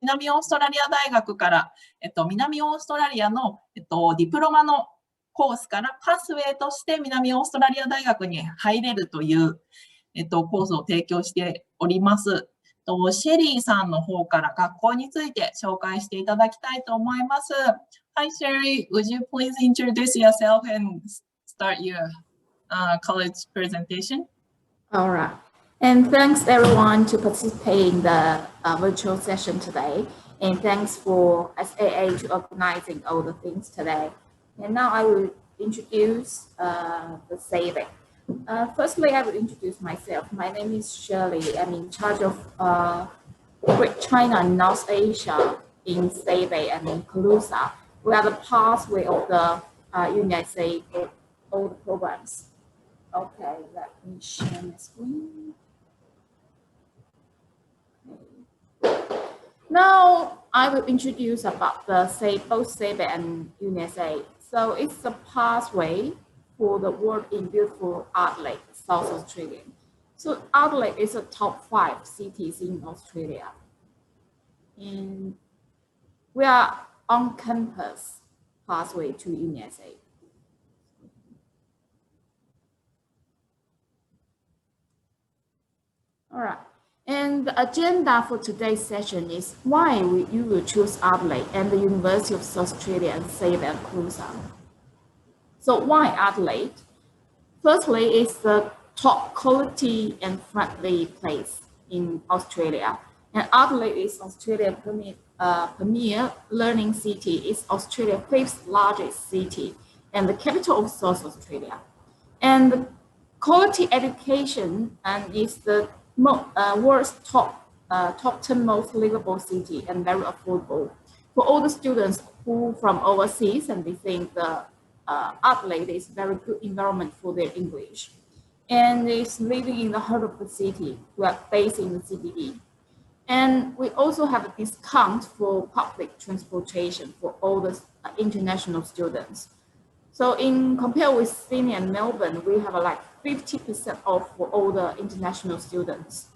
南オーストラリア大学から、南オーストラリアの、ディプロマのコースからパスウェイとして南オーストラリア大学に入れるという、コースを提供しております。シェリーさんの方から学校について紹介していただきたいと思います。Hi, Sherry. Would you please introduce yourself and start your college presentation? All right. And thanks everyone to participate in the virtual session today. And thanks for SAA to organizing all the things today. And now I will introduce the SAVIC. Firstly, I will introduce myself. My name is Shirley. I'm in charge of Great China and North Asia in SAVIC and in Calusa. We are the pathway of the Unisa, all the programs. Okay, let me share my screen. Okay. Now I will introduce about the both SAVIC and Unisa. So it's a pathway for the work in beautiful Adelaide, South Australia. So Adelaide is a top 5 cities in Australia. And we are on campus pathway to Unisa. All right. And the agenda for today's session is why you will choose Adelaide and the University of South Australia and SAVIC and Calusa. So why Adelaide? Firstly, it's the top quality and friendly place in Australia. And Adelaide is Australia's premier learning city. It's Australia's 5th largest city and the capital of South Australia. And the quality education is the world's top 10 most livable city and very affordable for all the students who from overseas, and they think the Adelaide is very good environment for their English. And it's living in the heart of the city. We are based in the CBD. And we also have a discount for public transportation for all the international students. So in compare with Sydney and Melbourne, we have like 50% off for all the international students,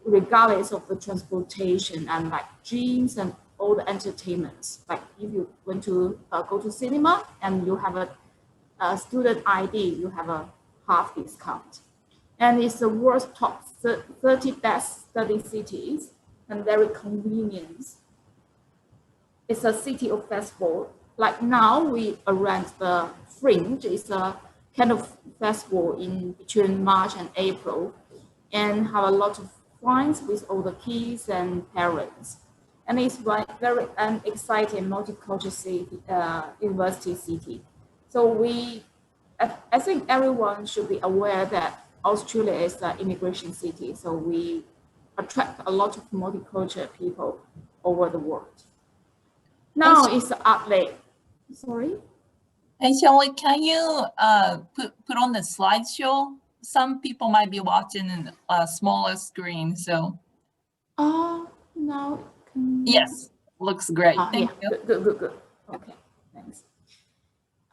regardless of the transportation and like gyms and all the entertainments. Like if you want to go to cinema and you have a student ID, you have a half discount. And it's the world's top 30 best study cities and very convenient. It's a city of festival. Like now we arrange the Fringe. It's a kind of festival in between March and April, and have a lot of fun with all the kids and parents. And it's very exciting multicultural city, university city. So I think everyone should be aware that Australia is an immigration city. So we attract a lot of multicultural people over the world. Now it's Adelaide. Sorry? And Shirley, can you put on the slideshow? Some people might be watching in a smaller screen, so. No. Yes, looks great. Thank you. Good. Okay, thanks.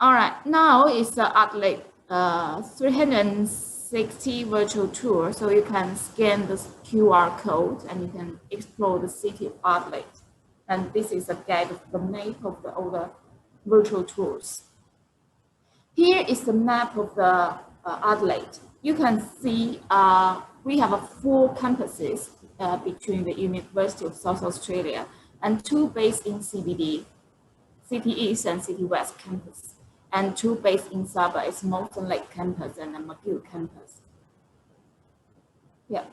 All right, now it's Adelaide 360 virtual tour. So you can scan the QR code and you can explore the city of Adelaide. And this is a guide of the map of all the virtual tours. Here is the map of the Adelaide. You can see we have 4 campuses between the University of South Australia and 2 based in CBD, City East and City West campus, and 2 based in Sabah, it's Moulton Lake campus and the Mcgill Campus. Yeah,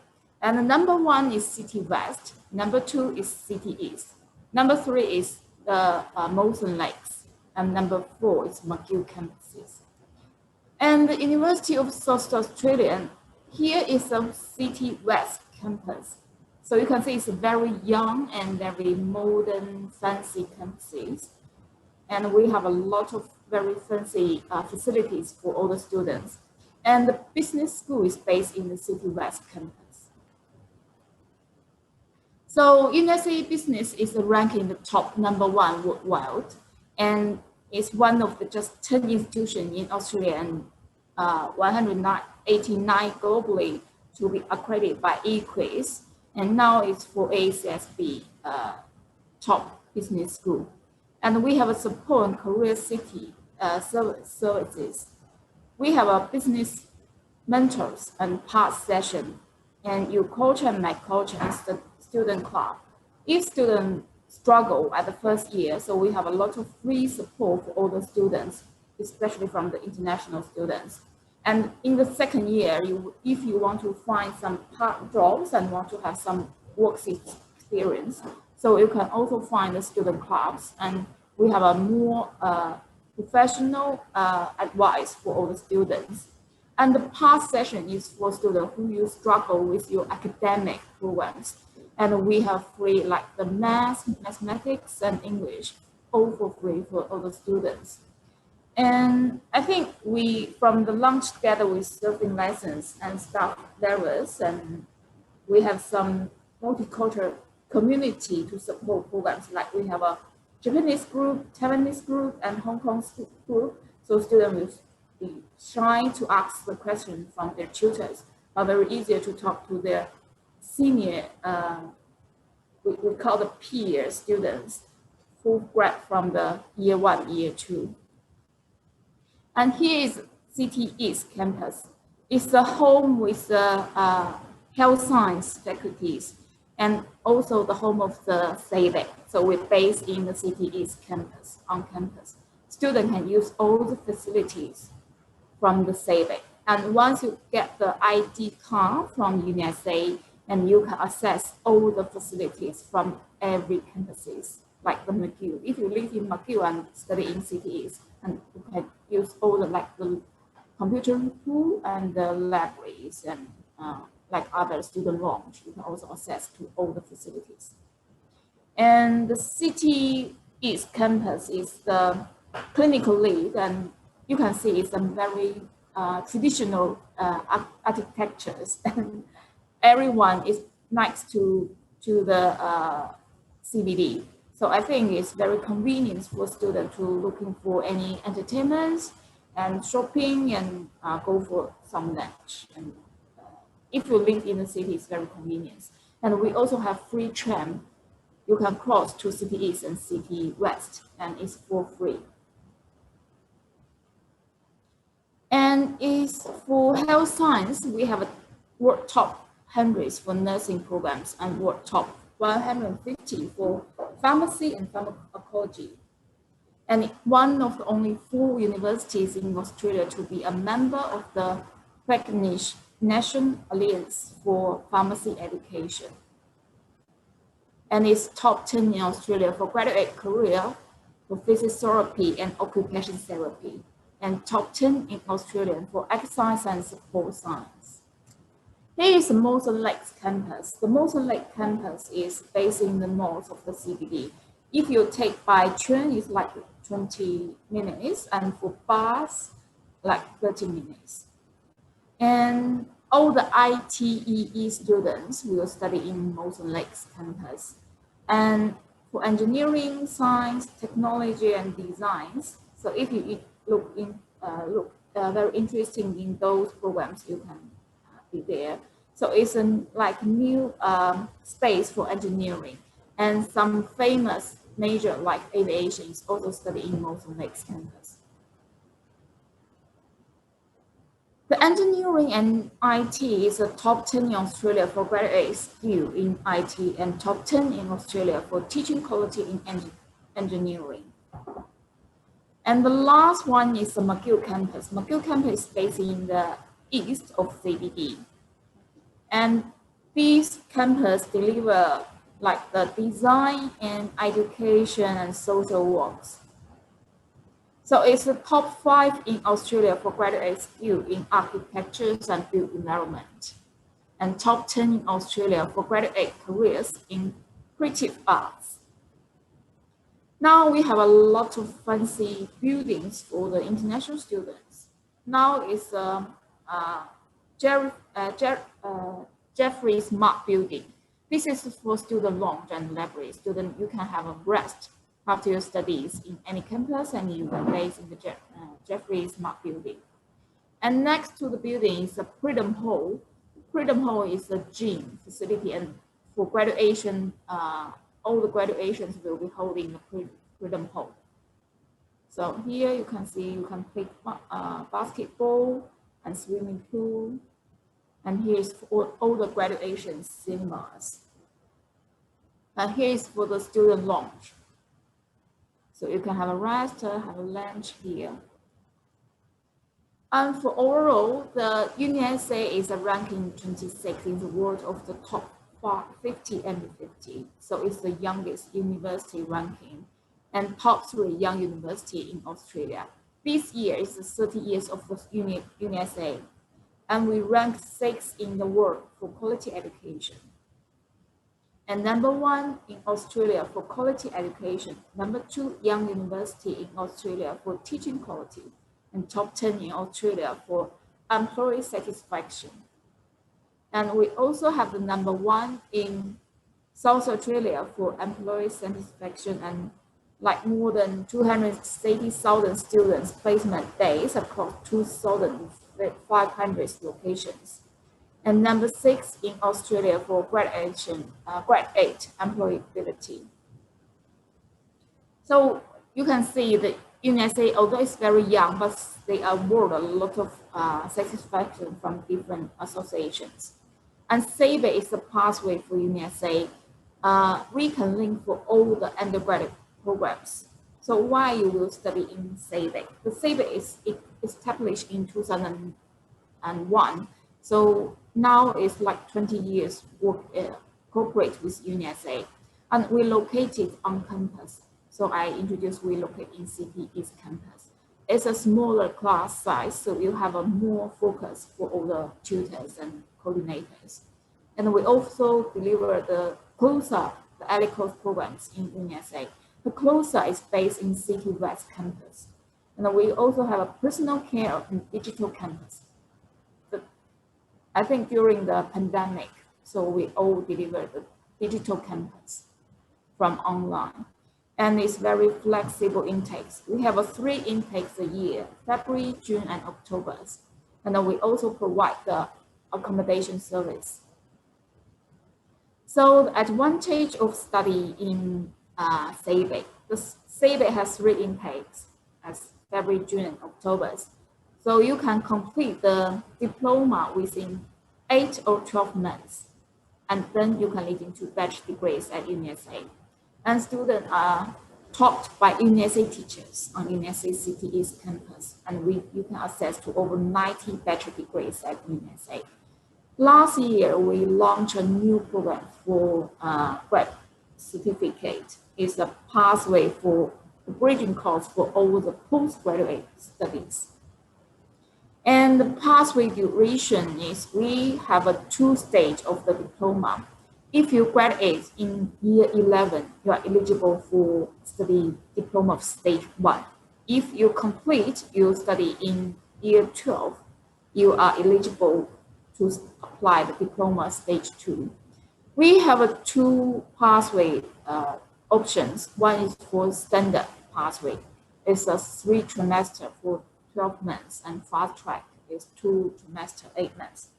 and the number 1 is City West, number 2 is City East, number 3 is the Moulton Lakes, and number 4 is Mcgill campuses. And the University of South Australia, here is the City West campus. So you can see it's a very young and very modern, fancy campuses. And we have a lot of very fancy facilities for all the students. And the business school is based in the City West campus. So Unisa Business is ranked in the top #1 worldwide, and it's one of the just 10 institutions in Australia and 189 globally to be accredited by EQuiz. And now it's for ACSB top business school. And we have a support and career city services. We have a business mentors and path session, and your culture and my culture and the student club. If students struggle at the first year, so we have a lot of free support for all the students, especially from the international students. And in the second year, if you want to find some part jobs and want to have some work experience, so you can also find the student clubs, and we have a more professional advice for all the students. And the past session is for students who you struggle with your academic programs. And we have free like the mathematics and English, all for free for all the students. And I think from the lunch together with surfing lessons and staff levels, and we have some multicultural community to support programs. Like we have a Japanese group, Taiwanese group, and Hong Kong group. So students will be shy to ask the question from their tutors, but very easier to talk to their senior, we call the peer students who grad from the year 1, year 2. And here is City East campus. It's the home with the health science faculties and also the home of the CEDEC. So we're based in the City East campus, on campus. Students can use all the facilities from the CEDEC. And once you get the ID card from Unisa, and you can access all the facilities from every campuses, like the Mcgill. If you live in Mcgill and study in City East, and you can use all the computer pool and the libraries and like other student lounge, you can also access to all the facilities. And the City East campus is the clinical lead, and you can see it's a very traditional architectures, and everyone is next to the CBD. So I think it's very convenient for students to looking for any entertainments and shopping and go for some lunch. And if you live in the city, it's very convenient. And we also have free tram. You can cross to City East and City West, and it's for free. And it's for health science, we have a world top 100 for nursing programs and world top 150 for pharmacy and pharmacology. And one of the only 4 universities in Australia to be a member of the Recognition National Alliance for Pharmacy Education. And it's top 10 in Australia for graduate career for physiotherapy and occupational therapy, and top 10 in Australia for exercise and sport science. Here is the Mawson Lakes campus. The Mawson Lake campus is based in the north of the CBD. If you take by train, it's like 20 minutes, and for bus, like 30 minutes. And all the ITEE students will study in Mawson Lakes campus. And for engineering, science, technology, and designs, so if you look very interesting in those programs, you can be there. So it's like a new space for engineering, and some famous major like aviation is also studied in Mawson Lakes campus. The engineering and IT is a top 10 in Australia for graduate skill in IT and top 10 in Australia for teaching quality in engineering. And the last one is the Mcgill Campus. Mcgill Campus is based in the east of CBD. And these campus deliver like the design and education and social works. So it's the top 5 in Australia for graduate skill in architecture and built environment, and top 10 in Australia for graduate careers in creative arts. Now we have a lot of fancy buildings for the international students. Now it's Jeffrey Smart Building. This is for student lounge and library. Student, you can have a rest after your studies in any campus, and you can base in the Jeffrey Smart Building. And next to the building is the Freedom Hall. Freedom Hall is a gym facility and for graduation all the graduations will be holding the Freedom Hall. So here you can see you can play basketball and swimming pool. And here is for all the graduation cinemas. And here is for the student lounge. So you can have a rest, have a lunch here. And for overall, the Unisa is a ranking 26 in the world of the top 50 under 50. So it's the youngest university ranking and top 3 young university in Australia. This year is the 30 years of the Unisa. And we ranked 6th in the world for quality education. And number 1 in Australia for quality education. Number 2, young university in Australia for teaching quality. And top 10 in Australia for employee satisfaction. And we also have the number 1 in South Australia for employee satisfaction and like more than 280,000 students placement days across 2,500 locations. And number 6 in Australia for grade 8 employability. So you can see that Unisa, although it's very young, but they award a lot of satisfaction from different associations. And SABE is the pathway for Unisa. We can link for all the undergraduate programs. So why you will study in SABE? The SABE is established in 2001. So now it's like 20 years cooperate with Unisa. And we located on campus. So I introduced we locate in City East Campus. It's a smaller class size, so you have a more focus for all the tutors and coordinators. And we also deliver the CLOSA, the early course programs in Unisa. The CLOSA is based in City West Campus. And we also have a personal care and digital campus. I think during the pandemic, so we all deliver the digital campus from online. And it's very flexible intakes. We have 3 intakes a year, February, June, and October. And then we also provide the accommodation service. So the advantage of study in SABE, the SABE has 3 intakes as February, June, and October. So you can complete the diploma within 8 or 12 months. And then you can lead into bachelor degrees at Unisa. And students are taught by Unisa teachers on Unisa City East Campus. And you can access to over 90 bachelor degrees at Unisa. Last year, we launched a new program for grad certificate. It's a pathway for the bridging course for all the postgraduate studies. And the pathway duration is we have a 2-stage of the diploma. If you graduate in year 11, you are eligible for study diploma of stage 1. If you complete your study in year 12, you are eligible to apply the diploma stage 2. We have 2 pathway options. One is for standard pathway. It's a 3 trimester for 12 months, and fast track is 2 trimester, 8 months.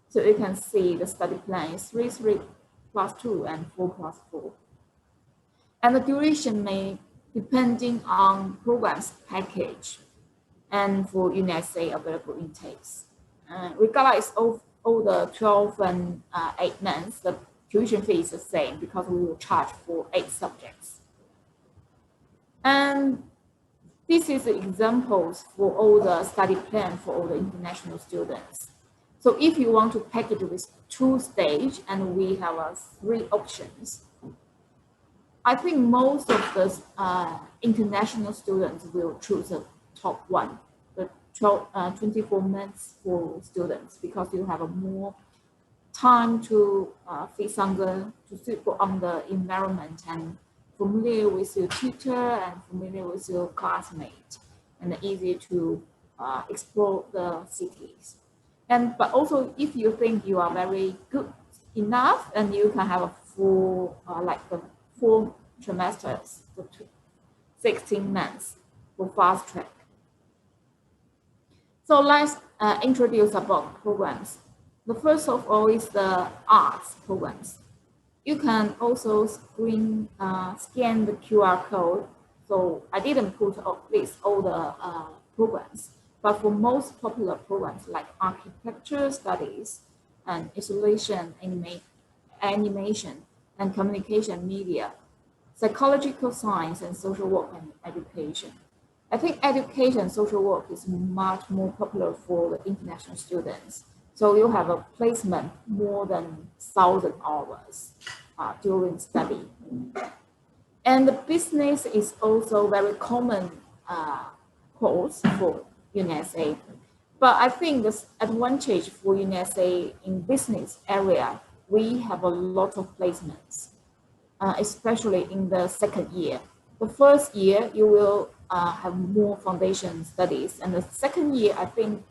So you can see the study plan is 3 plus 2 and 4 plus 4. And the duration may depending on programs package and for Unisa available intakes. Regardless of all the 12 and 8 months, the tuition fee is the same because we will charge for 8 subjects. And this is the examples for all the study plan for all the international students. So if you want to package with 2 stages, and we have 3 options, I think most of the international students will choose the top one, the 24 months for students, because you have more time to fix on the, to suit on the environment and familiar with your tutor and familiar with your classmate, and easy to explore the cities. But also, if you think you are very good enough, and you can have a full, like the 4 trimesters, 16 months for fast track. So let's introduce about programs. The first of all is the arts programs. you can also scan the QR code. So I didn't put all the programs, but for most popular programs like architecture studies and installation, animation, and communication media, psychological science, and social work and education. I think education, social work is much more popular for the international students. So you have a placement more than 1,000 hours during study. And the business is also very common course for Unisa. But I think the advantage for Unisa in business area, we have a lot of placements, especially in the second year. The first year, you will have more foundation studies. And the second year, I think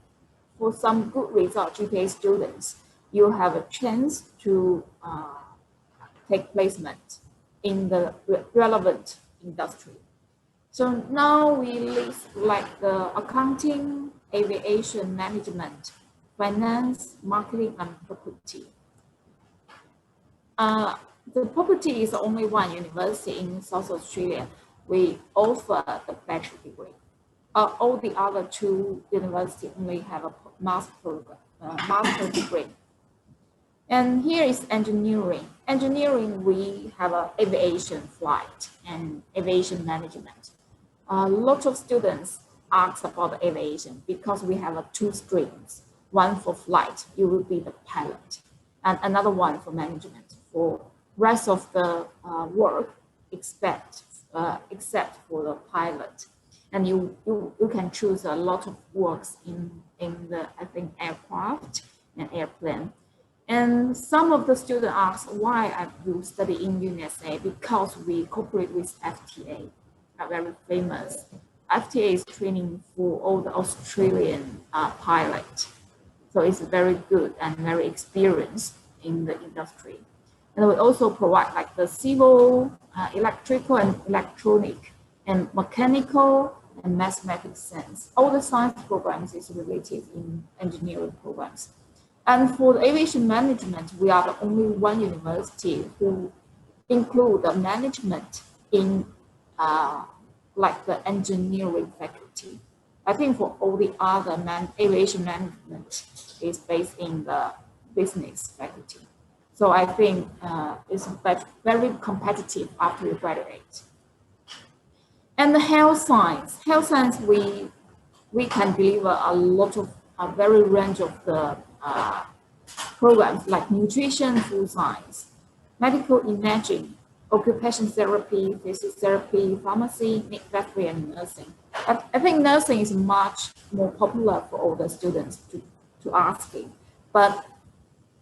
for some good result GPA students, you have a chance to take placement in the relevant industry. So now we list like the accounting, aviation management, finance, marketing, and property. The property is only one university in South Australia. We offer the bachelor degree. All the other two universities only have a master degree. And here is engineering. Engineering, we have an aviation flight and aviation management. A lot of students ask about aviation because we have two streams. One for flight, you will be the pilot, and another one for management. For rest of the work, except for the pilot. And you can choose a lot of works in the, I think, aircraft and airplane. And some of the students ask why I will study in Unisa, because we cooperate with FTA, are very famous. FTA is training for all the Australian pilots. So it's very good and very experienced in the industry. And we also provide like the civil, electrical and electronic, and mechanical and mathematics science. All the science programs is related in engineering programs. And for the aviation management, we are the only one university who include the management in like the engineering faculty. I think for all the other aviation management is based in the business faculty. So I think it's very competitive after you graduate. And the health science, we can deliver a lot of a very range of the programs like nutrition, food science, medical imaging, occupational therapy, physiotherapy, pharmacy, midwifery, and nursing. I think nursing is much more popular for all the students to asking. But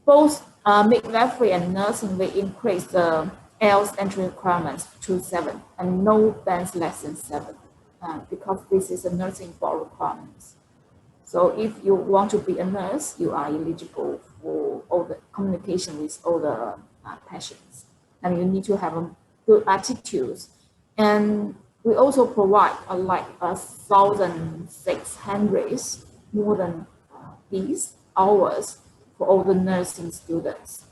both midwifery and nursing will increase the IELTS entry requirements to 7 and no bands less than 7 because this is a nursing board requirements. So if you want to be a nurse, you are eligible for all the communication with all the patients, and you need to have a good attitudes. And we also provide like 1,600 more than these hours for all the nursing students.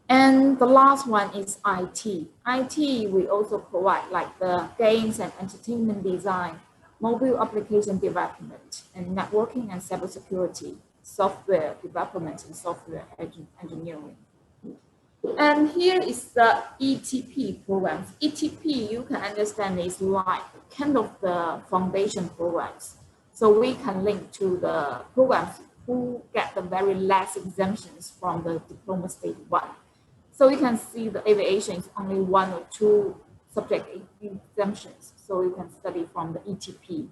And the last one is IT. IT, we also provide like the games and entertainment design, mobile application development, and networking and cybersecurity, software development and software engineering. And here is the Etp programs. Etp, you can understand, is like kind of the foundation programs. So we can link to the programs who get the very less exemptions from the diploma stage 1. So you can see the aviation is only 1 or 2 subject exemptions. So you can study from the Etp.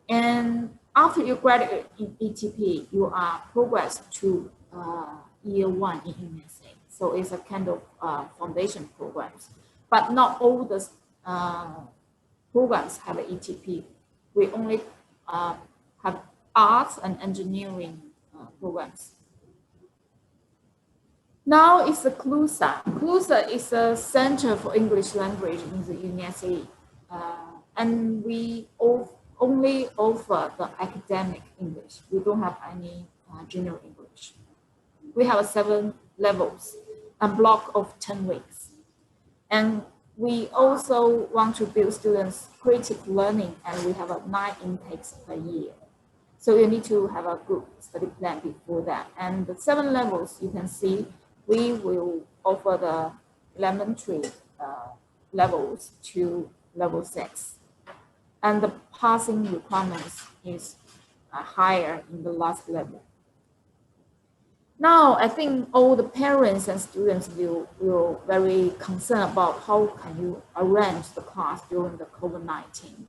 And after you graduate in Etp, you are progressed to year 1 in Unisa. So it's a kind of foundation programs. But not all the programs have an Etp. We only have arts and engineering programs. Now it's the CLUSA. CLUSA is a Center for English Language in the Unisa, and we only offer the academic English. We don't have any general English. We have 7 levels. a block of 10 weeks. And we also want to build students' creative learning, and we have 9 intakes per year. So you need to have a good study plan before that. And the 7 levels, you can see, we will offer the elementary levels to level 6. And the passing requirements is higher in the last level. Now, I think all the parents and students will very concerned about how can you arrange the class during the COVID-19.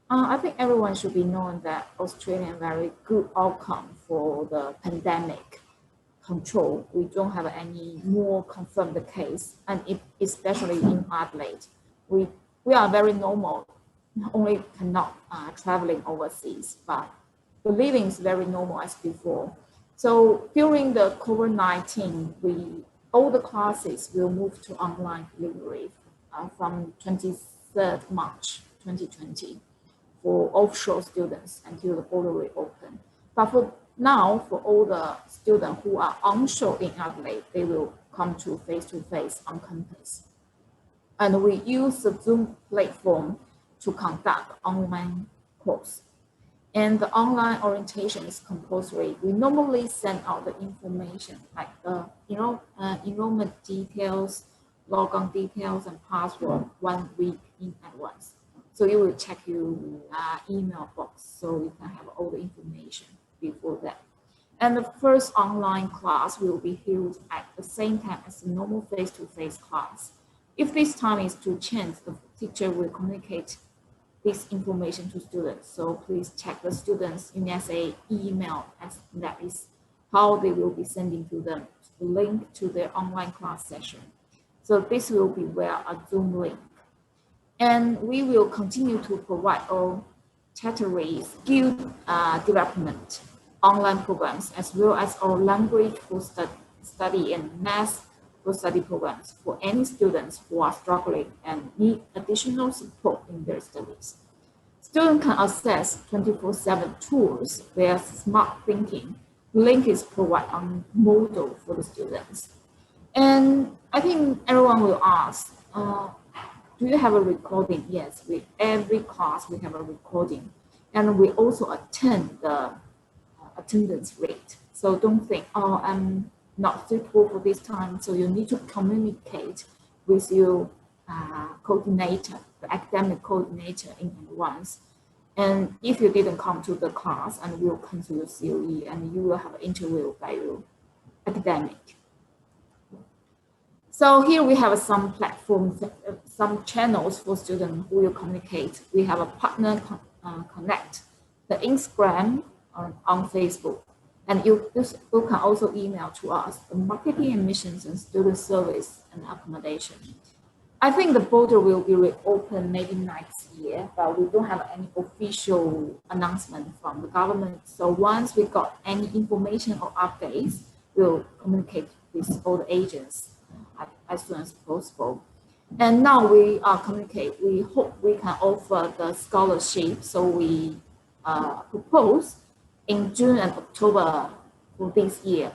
I think everyone should be knowing that Australia has a very good outcome for the pandemic control. We don't have any more confirmed case, and especially in Adelaide, we are very normal. Only cannot traveling overseas, but the living is very normal as before. So during the COVID-19, all the classes will move to online delivery from 23rd March 2020 for offshore students until the border reopen. But for now, for all the students who are onshore in Adelaide, they will come to face-to-face on campus. And we use the Zoom platform to conduct online course. And the online orientation is compulsory. We normally send out the information like enrollment details, logon details, and password 1 week in advance. So you will check your email box so you can have all the information before that. And the first online class will be held at the same time as the normal face-to-face class. If this time is to change, the teacher will communicate this information to students. So please check the students' Unisa email, as that is how they will be sending to them the link to their online class session. So this will be via a Zoom link. And we will continue to provide all tertiary skill development online programs, as well as our language for study and math for study programs for any students who are struggling and need additional support in their studies. Students can access 24/7 tools via smart thinking. Link is provided on Moodle for the students. And I think everyone will ask, do you have a recording? Yes, with every class we have a recording. And we also attend the attendance rate. So don't think, oh, I'm not suitable for this time. So you need to communicate with your coordinator, the academic coordinator in advance. And if you didn't come to the class, and we'll cancel your COE, and you will have an interview by your academic. So here we have some platforms, some channels for students who will communicate. We have a partner connect, the Instagram on Facebook. And you can also email to us the marketing admissions and student service and accommodation. I think the border will be reopened maybe next year, but we don't have any official announcement from the government. So once we got any information or updates, we'll communicate with all the agents as soon as possible. And now we communicate. We hope we can offer the scholarship. So we propose in June and October for this year.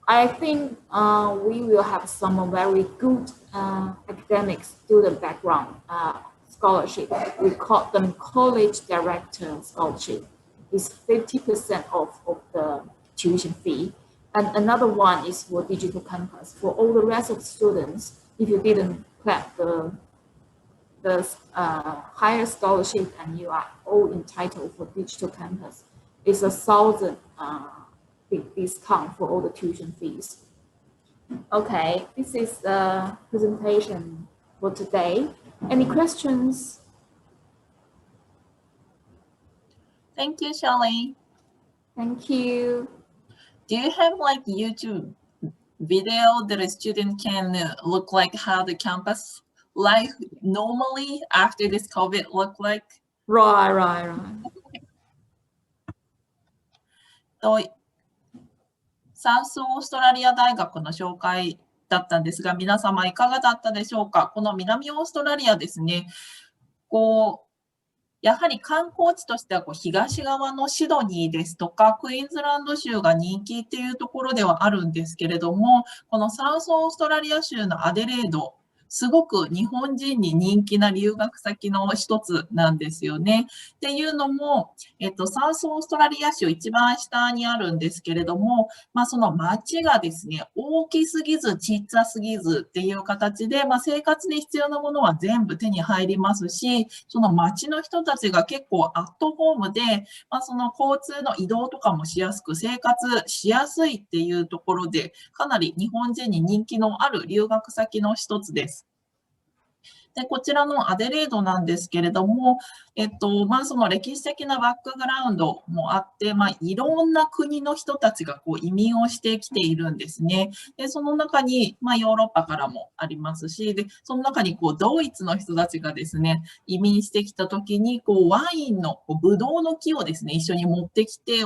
I think we will have some very good academic student background scholarship. We call them college director scholarship. It's 50% off of the tuition fee. And another one is for digital campus. For all the rest of the students, if you didn't collect the higher scholarship and you are all entitled for digital campus, it's 1,000 big discount for all the tuition fees. Okay, this is the presentation for today. Any questions? Thank you, Shelley. Thank you. Do you have like YouTube video that a student can look like how the campus life normally after this COVID look like? Right. サウスオーストラリア大学の紹介だったんですが、皆様いかがだったでしょうか。この南オーストラリアですね、やはり観光地としては東側のシドニーですとか、クイーンズランド州が人気っていうところではあるんですけれども、このサウスオーストラリア州のアデレード、すごく日本人に人気な留学先の一つなんですよね。っていうのも、サウスオーストラリア州一番下にあるんですけれども、その町がですね、大きすぎず小さすぎずっていう形で、生活に必要なものは全部手に入りますし、その町の人たちが結構アットホームで、その交通の移動とかもしやすく、生活しやすいっていうところで、かなり日本人に人気のある留学先の一つです。で、こちらのアデレードなんですけれども、その歴史的なバックグラウンドもあって、いろんな国の人たちが移民をしてきているんですね。で、その中に、ヨーロッパからもありますし、で、その中にドイツの人たちがですね、移民してきた時に、ワインの、ブドウの木をですね、一緒に持ってきて、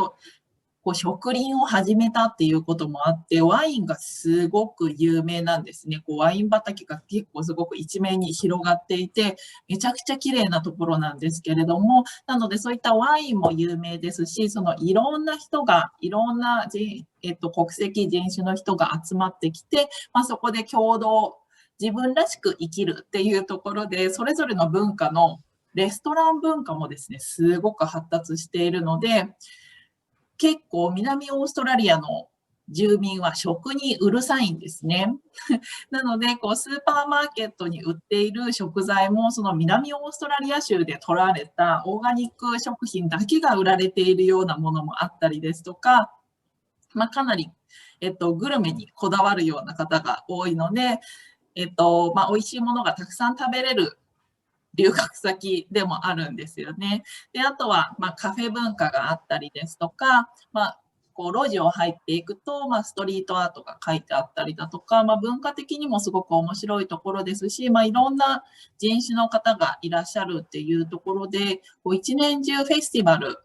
植林を始めたっていうこともあって、ワインがすごく有名なんですね。ワイン畑が結構すごく一面に広がっていて、めちゃくちゃ綺麗なところなんですけれども、なのでそういったワインも有名ですし、そのいろんな人が、いろんな国籍、人種の人が集まってきて、そこで共同、自分らしく生きるっていうところで、それぞれの文化のレストラン文化もですね、すごく発達しているので、結構南オーストラリアの住民は食にうるさいんですね。なので、スーパーマーケットに売っている食材も、その南オーストラリア州で取られたオーガニック食品だけが売られているようなものもあったりですとか、かなり、グルメにこだわるような方が多いので、美味しいものがたくさん食べれる留学先でもあるんですよね。で、あとは、カフェ文化があったりですとか、路地を入っていくと、ストリートアートが書いてあったりだとか、文化的にもすごく面白いところですし、いろんな人種の方がいらっしゃるっていうところで、一年中フェスティバル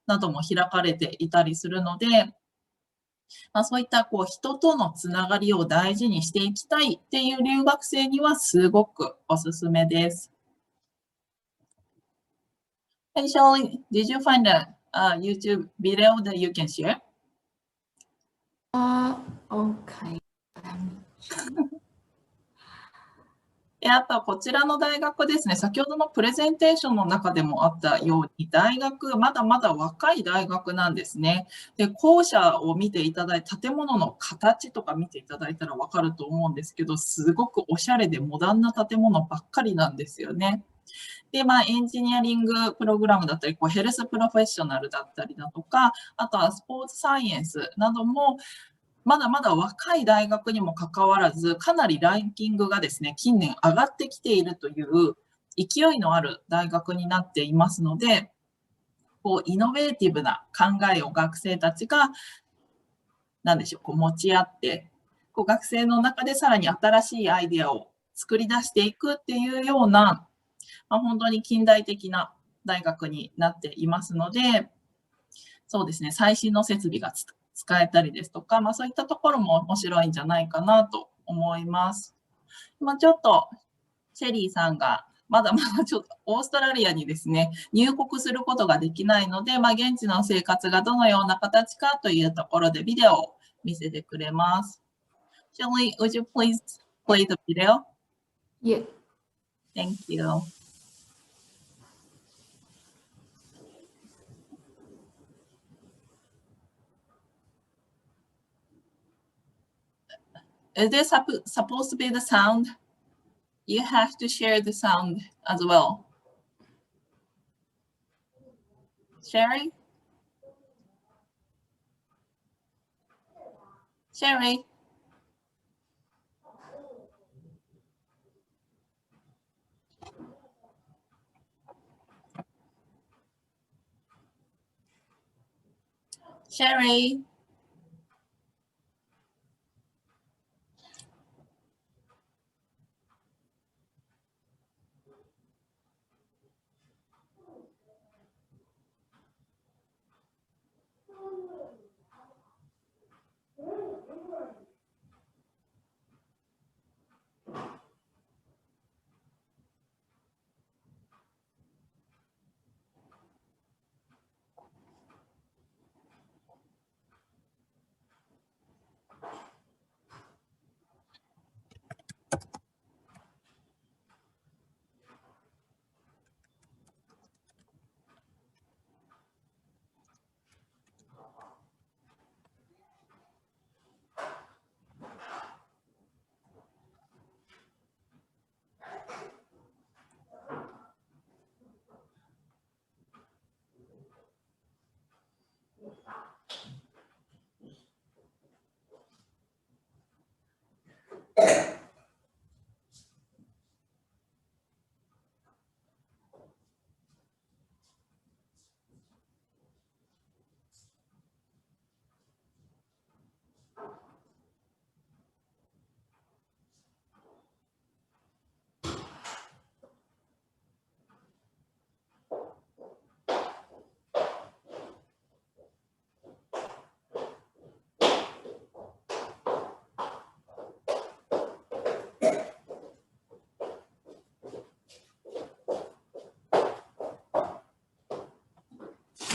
なども開かれていたりするので、そういった人とのつながりを大事にしていきたいっていう留学生にはすごくおすすめです。Hey, Shirley, did you find a YouTube video that you can share? Okay. あとはこちらの大学ですね、先ほどのプレゼンテーションの中でもあったように、大学、まだまだ若い大学なんですね。で、校舎を見ていただいて、建物の形とか見ていただいたらわかると思うんですけど、すごくおしゃれでモダンな建物ばっかりなんですよね。で、エンジニアリングプログラムだったり、ヘルスプロフェッショナルだったりだとか、あとはスポーツサイエンスなども、まだまだ若い大学にもかかわらず、かなりランキングがですね、近年上がってきているという勢いのある大学になっていますので、イノベーティブな考えを学生たちが、なんでしょう、持ち合って、学生の中でさらに新しいアイデアを作り出していくっていうような、本当に近代的な大学になっていますので、そうですね、最新の設備が使えたりですとか、そういったところも面白いんじゃないかなと思います。ちょっと、シェリーさんが、まだまだちょっとオーストラリアにですね、入国することができないので、現地の生活がどのような形かというところでビデオを見せてくれます。Shelley, would you please play the video? Yeah. Thank you. Is this supposed to be the sound? You have to share the sound as well. Sherry? Sherry? Sherry?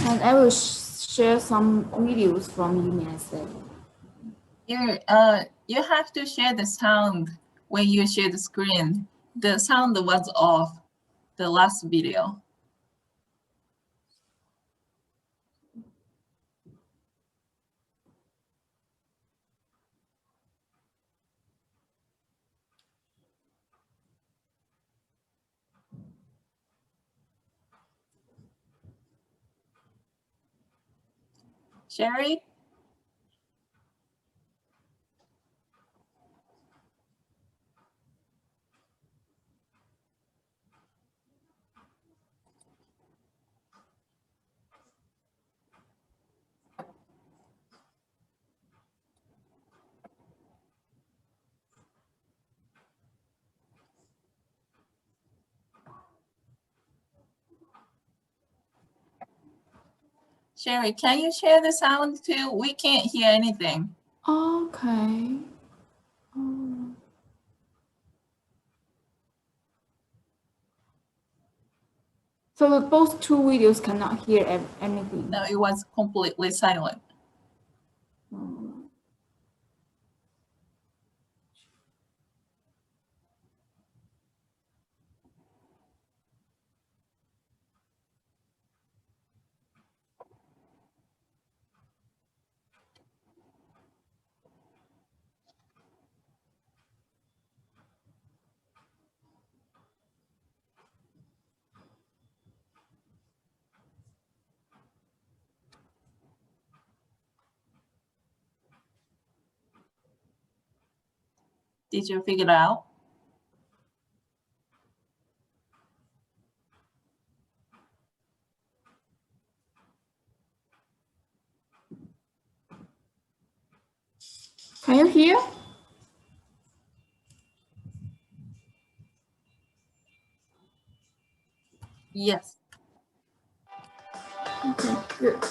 And I will share some videos from Unisa. You have to share the sound when you share the screen. The sound was off the last video. Sherry? Sherry, can you share the sound too? We can't hear anything. Okay. So both two videos cannot hear anything. No, it was completely silent. Did you figure it out? Can you hear? Yes. Okay, good.